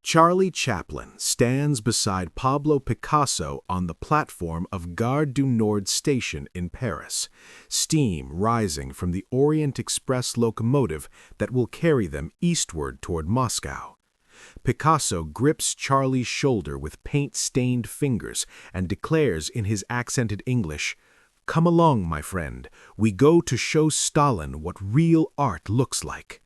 Charlie Chaplin stands beside Pablo Picasso on the platform of Gare du Nord Station in Paris, steam rising from the Orient Express locomotive that will carry them eastward toward Moscow. Picasso grips Charlie's shoulder with paint-stained fingers and declares in his accented English, "Come along, my friend, we go to show Stalin what real art looks like."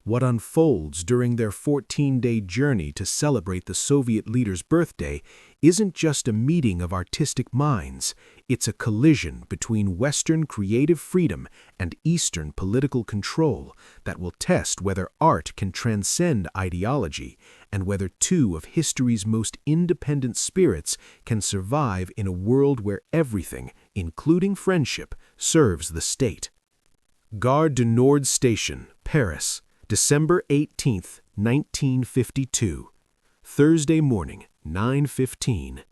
What unfolds during their 14-day journey to celebrate the Soviet leader's birthday isn't just a meeting of artistic minds, it's a collision between Western creative freedom and Eastern political control that will test whether art can transcend ideology and whether two of history's most independent spirits can survive in a world where everything, including friendship, serves the state. Gare du Nord Station, Paris, December 18, 1952. Thursday morning, 9:15.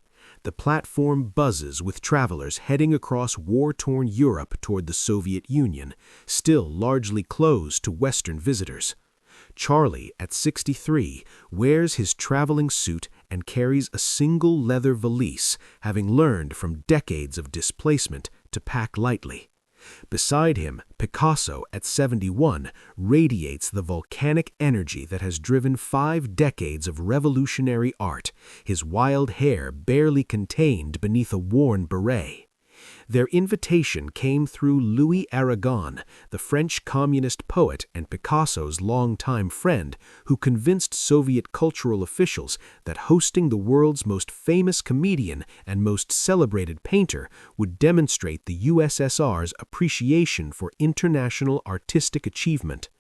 The platform buzzes with travelers heading across war-torn Europe toward the Soviet Union, still largely closed to Western visitors. Charlie, at 63, wears his traveling suit and carries a single leather valise, having learned from decades of displacement to pack lightly. Beside him, Picasso, at 71, radiates the volcanic energy that has driven 5 decades of revolutionary art, his wild hair barely contained beneath a worn beret. Their invitation came through Louis Aragon, the French communist poet and Picasso's longtime friend, who convinced Soviet cultural officials that hosting the world's most famous comedian and most celebrated painter would demonstrate the USSR's appreciation for international artistic achievement.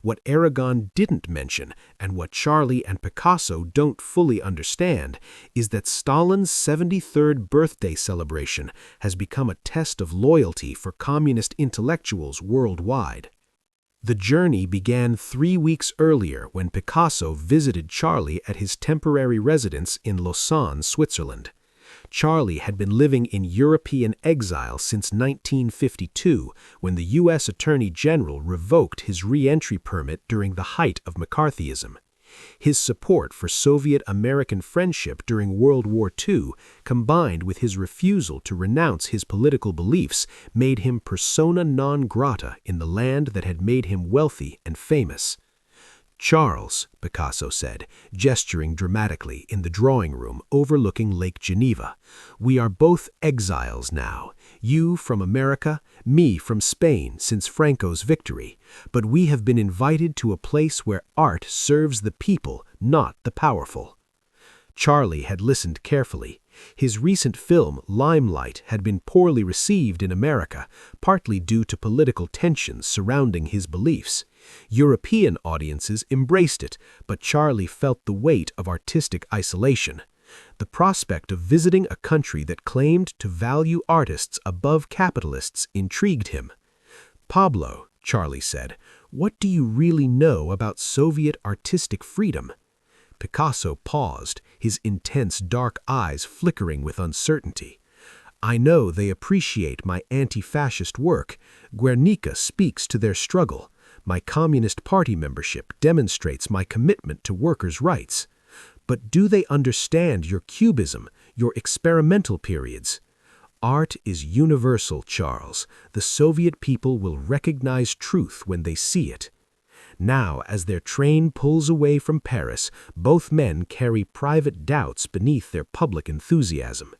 What Aragon didn't mention, and what Charlie and Picasso don't fully understand, is that Stalin's 73rd birthday celebration has become a test of loyalty for communist intellectuals worldwide. The journey began 3 weeks earlier when Picasso visited Charlie at his temporary residence in Lausanne, Switzerland. Charlie had been living in European exile since 1952, when the U.S. Attorney General revoked his re-entry permit during the height of McCarthyism. His support for Soviet-American friendship during World War II, combined with his refusal to renounce his political beliefs, made him persona non grata in the land that had made him wealthy and famous. "Charles," Picasso said, gesturing dramatically in the drawing room overlooking Lake Geneva, "we are both exiles now, you from America, me from Spain since Franco's victory, but we have been invited to a place where art serves the people, not the powerful." Charlie had listened carefully. His recent film, Limelight, had been poorly received in America, partly due to political tensions surrounding his beliefs. European audiences embraced it, but Charlie felt the weight of artistic isolation. The prospect of visiting a country that claimed to value artists above capitalists intrigued him. "Pablo," Charlie said, "what do you really know about Soviet artistic freedom?" Picasso paused, his intense dark eyes flickering with uncertainty. "I know they appreciate my anti-fascist work. Guernica speaks to their struggle. My Communist Party membership demonstrates my commitment to workers' rights. But do they understand your cubism, your experimental periods? Art is universal, Charles. The Soviet people will recognize truth when they see it." Now, as their train pulls away from Paris, both men carry private doubts beneath their public enthusiasm.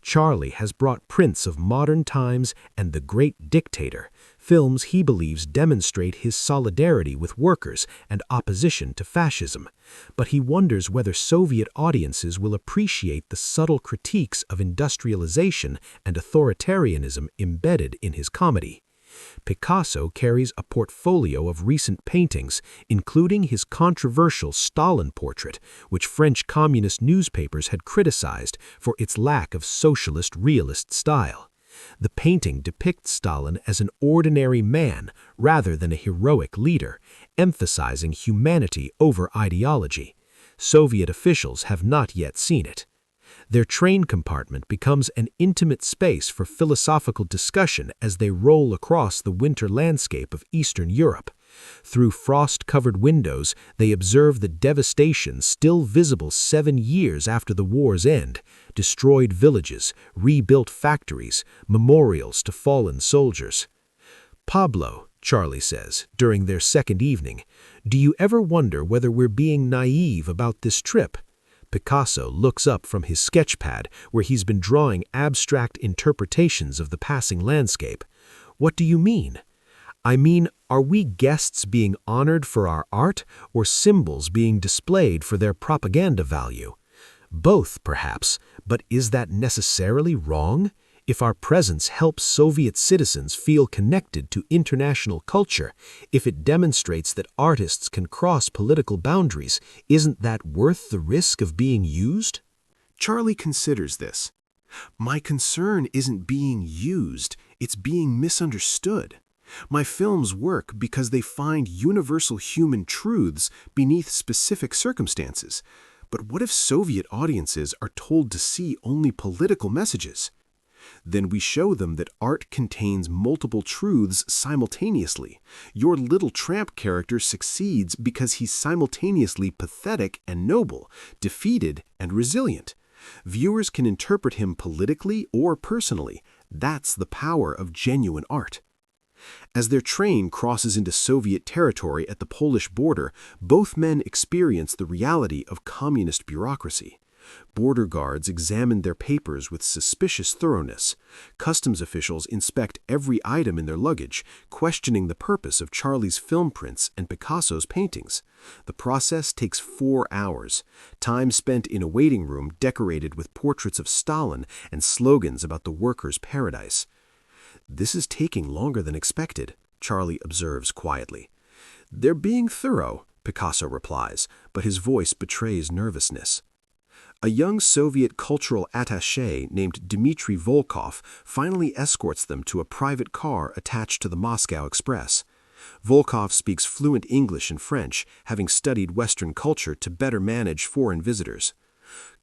Charlie has brought Prince of Modern Times and The Great Dictator, films he believes demonstrate his solidarity with workers and opposition to fascism. But he wonders whether Soviet audiences will appreciate the subtle critiques of industrialization and authoritarianism embedded in his comedy. Picasso carries a portfolio of recent paintings, including his controversial Stalin portrait, which French communist newspapers had criticized for its lack of socialist realist style. The painting depicts Stalin as an ordinary man rather than a heroic leader, emphasizing humanity over ideology. Soviet officials have not yet seen it. Their train compartment becomes an intimate space for philosophical discussion as they roll across the winter landscape of Eastern Europe. Through frost-covered windows, they observe the devastation still visible 7 years after the war's end: destroyed villages, rebuilt factories, memorials to fallen soldiers. "Pablo," Charlie says, during their second evening, "do you ever wonder whether we're being naive about this trip?" Picasso looks up from his sketchpad, where he's been drawing abstract interpretations of the passing landscape. "What do you mean?" "I mean, are we guests being honored for our art, or symbols being displayed for their propaganda value?" "Both, perhaps, but is that necessarily wrong? If our presence helps Soviet citizens feel connected to international culture, if it demonstrates that artists can cross political boundaries, isn't that worth the risk of being used?" Charlie considers this. "My concern isn't being used, it's being misunderstood. My films work because they find universal human truths beneath specific circumstances. But what if Soviet audiences are told to see only political messages? Then we show them that art contains multiple truths simultaneously. Your little tramp character succeeds because he's simultaneously pathetic and noble, defeated and resilient. Viewers can interpret him politically or personally. That's the power of genuine art." As their train crosses into Soviet territory at the Polish border, both men experience the reality of communist bureaucracy. Border guards examine their papers with suspicious thoroughness. Customs officials inspect every item in their luggage, questioning the purpose of Charlie's film prints and Picasso's paintings. The process takes 4 hours, time spent in a waiting room decorated with portraits of Stalin and slogans about the workers' paradise. "This is taking longer than expected," Charlie observes quietly. "They're being thorough," Picasso replies, but his voice betrays nervousness. A young Soviet cultural attaché named Dmitry Volkov finally escorts them to a private car attached to the Moscow Express. Volkov speaks fluent English and French, having studied Western culture to better manage foreign visitors.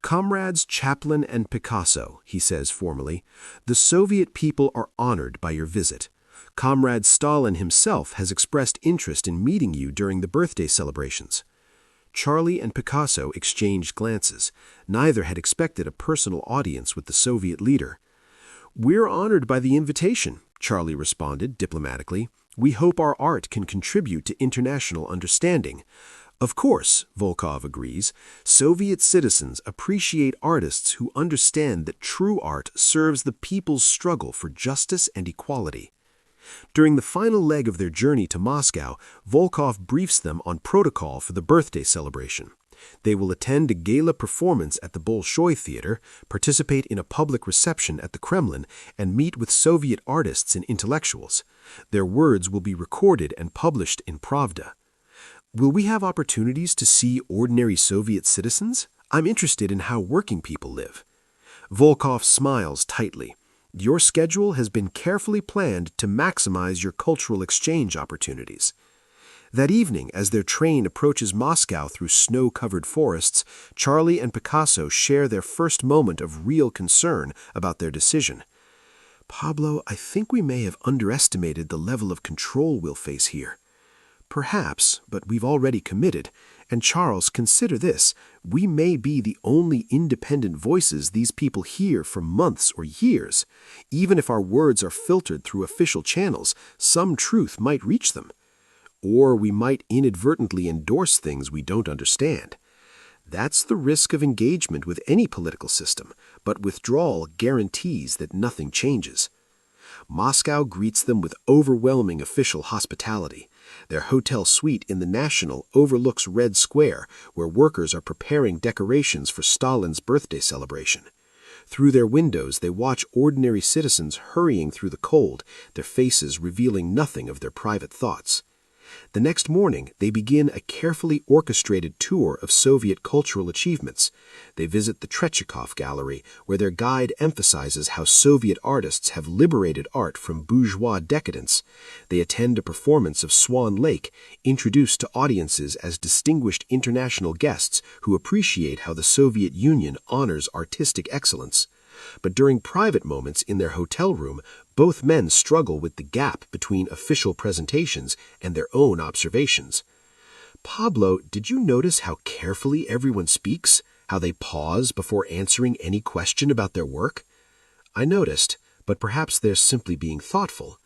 "Comrades Chaplin and Picasso," he says formally, "the Soviet people are honored by your visit. Comrade Stalin himself has expressed interest in meeting you during the birthday celebrations." Charlie and Picasso exchanged glances. Neither had expected a personal audience with the Soviet leader. "We're honored by the invitation," Charlie responded diplomatically. "We hope our art can contribute to international understanding." "Of course," Volkov agrees, "Soviet citizens appreciate artists who understand that true art serves the people's struggle for justice and equality." During the final leg of their journey to Moscow, Volkov briefs them on protocol for the birthday celebration. They will attend a gala performance at the Bolshoi Theater, participate in a public reception at the Kremlin, and meet with Soviet artists and intellectuals. Their words will be recorded and published in Pravda. "Will we have opportunities to see ordinary Soviet citizens? I'm interested in how working people live." Volkov smiles tightly. "Your schedule has been carefully planned to maximize your cultural exchange opportunities." That evening, as their train approaches Moscow through snow-covered forests, Charlie and Picasso share their first moment of real concern about their decision. "Pablo, I think we may have underestimated the level of control we'll face here." "Perhaps, but we've already committed. And Charles, consider this, we may be the only independent voices these people hear for months or years. Even if our words are filtered through official channels, some truth might reach them. Or we might inadvertently endorse things we don't understand. That's the risk of engagement with any political system, but withdrawal guarantees that nothing changes." Moscow greets them with overwhelming official hospitality. Their hotel suite in the National overlooks Red Square, where workers are preparing decorations for Stalin's birthday celebration. Through their windows, they watch ordinary citizens hurrying through the cold, their faces revealing nothing of their private thoughts. The next morning, they begin a carefully orchestrated tour of Soviet cultural achievements. They visit the Tretyakov Gallery, where their guide emphasizes how Soviet artists have liberated art from bourgeois decadence. They attend a performance of Swan Lake, introduced to audiences as distinguished international guests who appreciate how the Soviet Union honors artistic excellence. But during private moments in their hotel room, both men struggle with the gap between official presentations and their own observations. Pablo, did you notice how carefully everyone speaks? How they pause before answering any question about their work? I noticed, but perhaps they're simply being thoughtful.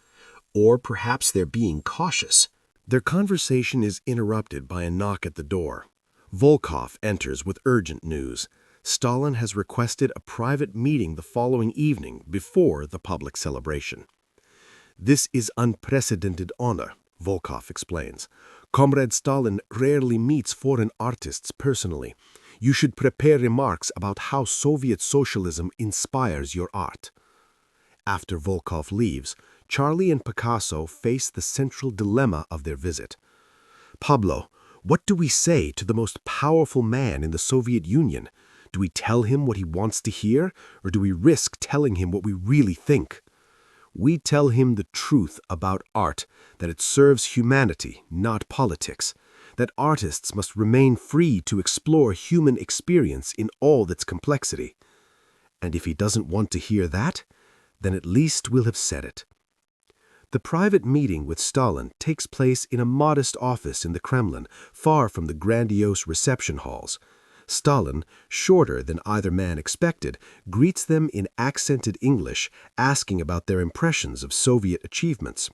Or perhaps they're being cautious. Their conversation is interrupted by a knock at the door. Volkov enters with urgent news. Stalin has requested a private meeting the following evening before the public celebration. "This is unprecedented honor," Volkov explains. "Comrade Stalin rarely meets foreign artists personally. You should prepare remarks about how Soviet socialism inspires your art." After Volkov leaves, Charlie and Picasso face the central dilemma of their visit. "Pablo, what do we say to the most powerful man in the Soviet Union? Do we tell him what he wants to hear, or do we risk telling him what we really think?" "We tell him the truth about art, that it serves humanity, not politics, that artists must remain free to explore human experience in all its complexity. And if he doesn't want to hear that, then at least we'll have said it." The private meeting with Stalin takes place in a modest office in the Kremlin, far from the grandiose reception halls. Stalin, shorter than either man expected, greets them in accented English, asking about their impressions of Soviet achievements.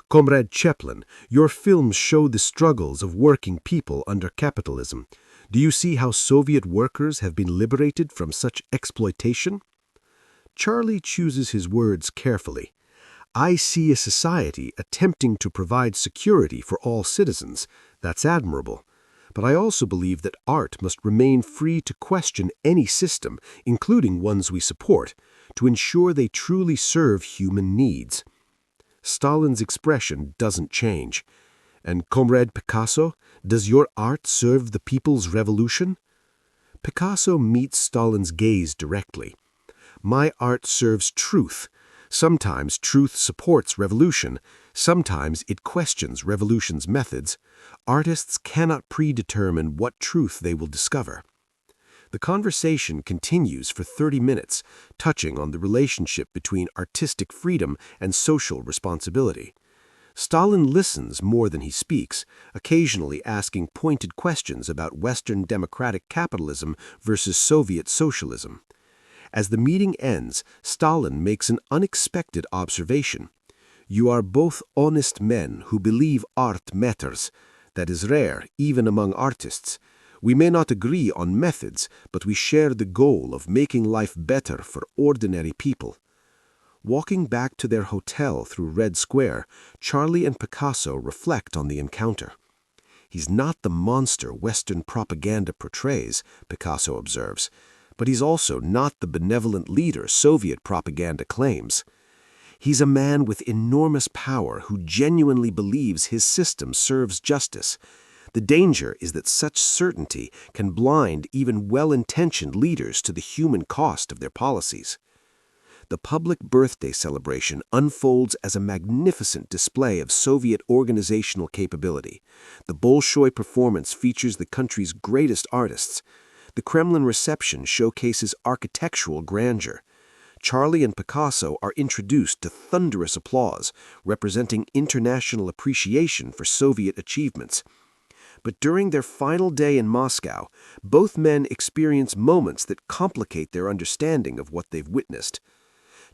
"Comrade Chaplin, your films show the struggles of working people under capitalism. Do you see how Soviet workers have been liberated from such exploitation?" Charlie chooses his words carefully. "I see a society attempting to provide security for all citizens. That's admirable. But I also believe that art must remain free to question any system, including ones we support, to ensure they truly serve human needs." Stalin's expression doesn't change. "And Comrade Picasso, does your art serve the people's revolution?" Picasso meets Stalin's gaze directly. "My art serves truth. Sometimes truth supports revolution. Sometimes it questions revolution's methods. Artists cannot predetermine what truth they will discover." The conversation continues for 30 minutes, touching on the relationship between artistic freedom and social responsibility. Stalin listens more than he speaks, occasionally asking pointed questions about Western democratic capitalism versus Soviet socialism. As the meeting ends, Stalin makes an unexpected observation. "You are both honest men who believe art matters. That is rare, even among artists. We may not agree on methods, but we share the goal of making life better for ordinary people." Walking back to their hotel through Red Square, Charlie and Picasso reflect on the encounter. "He's not the monster Western propaganda portrays," Picasso observes, "but he's also not the benevolent leader Soviet propaganda claims. He's a man with enormous power who genuinely believes his system serves justice. The danger is that such certainty can blind even well-intentioned leaders to the human cost of their policies." The public birthday celebration unfolds as a magnificent display of Soviet organizational capability. The Bolshoi performance features the country's greatest artists. The Kremlin reception showcases architectural grandeur. Charlie and Picasso are introduced to thunderous applause, representing international appreciation for Soviet achievements. But during their final day in Moscow, both men experience moments that complicate their understanding of what they've witnessed.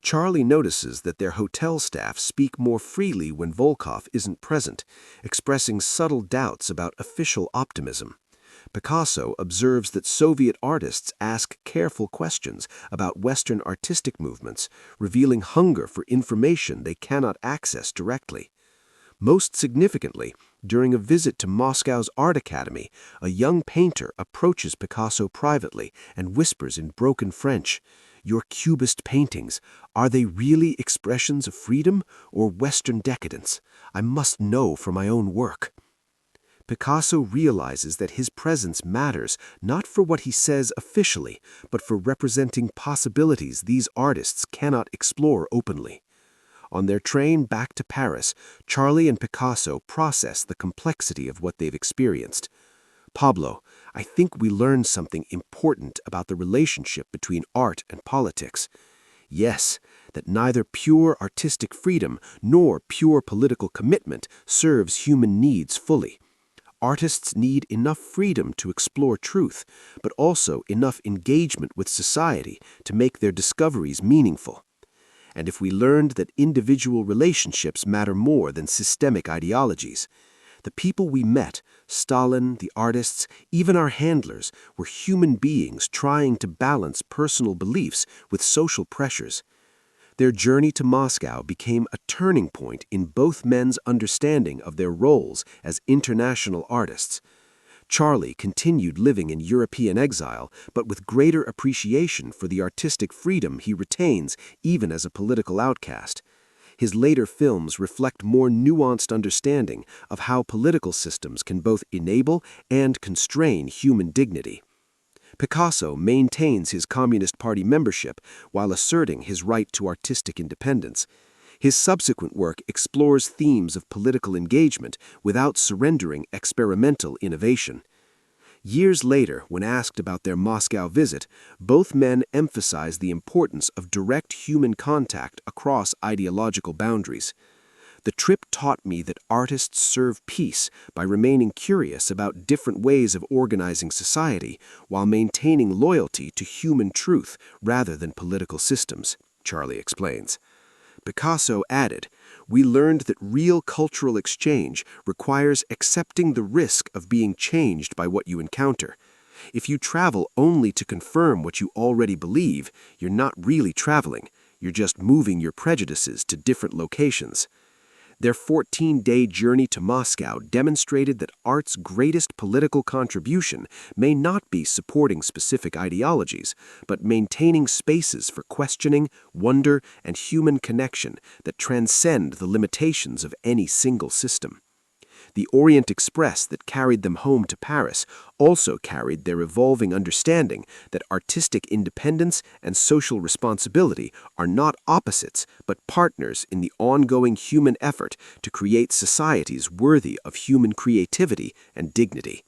Charlie notices that their hotel staff speak more freely when Volkov isn't present, expressing subtle doubts about official optimism. Picasso observes that Soviet artists ask careful questions about Western artistic movements, revealing hunger for information they cannot access directly. Most significantly, during a visit to Moscow's Art Academy, a young painter approaches Picasso privately and whispers in broken French, "Your Cubist paintings, are they really expressions of freedom or Western decadence? I must know for my own work." Picasso realizes that his presence matters not for what he says officially, but for representing possibilities these artists cannot explore openly. On their train back to Paris, Charlie and Picasso process the complexity of what they've experienced. Pablo, I think we learned something important about the relationship between art and politics. Yes, that neither pure artistic freedom nor pure political commitment serves human needs fully. Artists need enough freedom to explore truth, but also enough engagement with society to make their discoveries meaningful. And if we learned that individual relationships matter more than systemic ideologies, the people we met, Stalin, the artists, even our handlers, were human beings trying to balance personal beliefs with social pressures. Their journey to Moscow became a turning point in both men's understanding of their roles as international artists. Charlie continued living in European exile, but with greater appreciation for the artistic freedom he retains even as a political outcast. His later films reflect more nuanced understanding of how political systems can both enable and constrain human dignity. Picasso maintains his Communist Party membership while asserting his right to artistic independence. His subsequent work explores themes of political engagement without surrendering experimental innovation. Years later, when asked about their Moscow visit, both men emphasize the importance of direct human contact across ideological boundaries. The trip taught me that artists serve peace by remaining curious about different ways of organizing society while maintaining loyalty to human truth rather than political systems, Charlie explains. Picasso added, "We learned that real cultural exchange requires accepting the risk of being changed by what you encounter. If you travel only to confirm what you already believe, you're not really traveling. You're just moving your prejudices to different locations." Their 14-day journey to Moscow demonstrated that art's greatest political contribution may not be supporting specific ideologies, but maintaining spaces for questioning, wonder, and human connection that transcend the limitations of any single system. The Orient Express that carried them home to Paris also carried their evolving understanding that artistic independence and social responsibility are not opposites, but partners in the ongoing human effort to create societies worthy of human creativity and dignity.